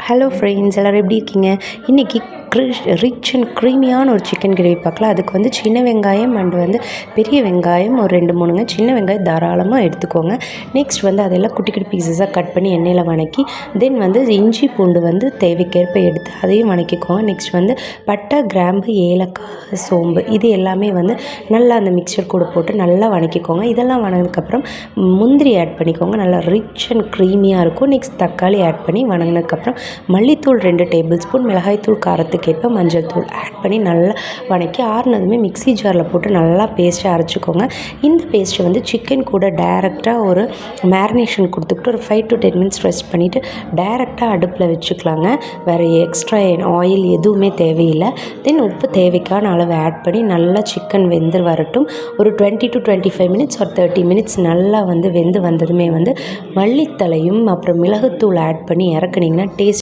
Hello friends, எல்லோரும் எப்படி இருக்கீங்க? இன்றைக்கி ரிச் அண்ட் க்ரீமியான ஒரு சிக்கன் கிரேவி பார்க்கலாம். அதுக்கு வந்து சின்ன வெங்காயம் அண்ட் வந்து பெரிய வெங்காயம் ஒரு 2-3ங்க. சின்ன வெங்காயம் தாராளமாக எடுத்துக்கோங்க. நெக்ஸ்ட் வந்து அதெல்லாம் குட்டி குட்டி பீசஸாக கட் பண்ணி எண்ணெயில் வதக்கி தென் வந்து இஞ்சி பூண்டு வந்து தேவைக்கேற்ப எடுத்து அதையும் வதக்கிக்கோங்க. நெக்ஸ்ட் வந்து பட்டை, கிராம்பு, ஏலக்காய், சோம்பு இது எல்லாமே வந்து நல்லா அந்த மிக்சர் கூட போட்டு நல்லா வதக்கிக்கோங்க. இதெல்லாம் வதங்கினதுக்கப்புறம் முந்திரி ஆட் பண்ணிக்கோங்க. நல்லா ரிச் அண்ட் க்ரீமியாக இருக்கும். நெக்ஸ்ட் தக்காளி ஆட் பண்ணி வதங்கினதுக்கப்புறம் மல்லித்தூள் 2 டேபிள் ஸ்பூன், மிளகாய்த்தூள் காரத்துக்கேற்ப மஞ்சள் தூள் ஆட் பண்ணி நல்லா வதக்கி ஆறுனதுமே மிக்ஸி ஜாரில் போட்டு நல்லா பேஸ்ட்டாக அரைச்சிக்கோங்க. இந்த பேஸ்ட்டை வந்து சிக்கன் கூட டைரெக்டாக ஒரு மேரினேஷன் கொடுத்துக்கிட்டு ஒரு 5 to 10 மினிட்ஸ் ரெஸ்ட் பண்ணிவிட்டு டைரெக்டாக அடுப்பில் வச்சுக்கலாங்க. வேறு எக்ஸ்ட்ரா ஆயில் எதுவுமே தேவையில்லை. தென் உப்பு தேவைக்கான அளவு ஆட் பண்ணி நல்லா சிக்கன் வெந்து வரட்டும். ஒரு 20 to 25 மினிட்ஸ் ஒரு 30 மினிட்ஸ் நல்லா வந்து வெந்து வந்ததுமே வந்து மல்லித்தலையும் அப்புறம் மிளகுத்தூள் ஆட் பண்ணி இறக்குனிங்கன்னா டேஸ்ட்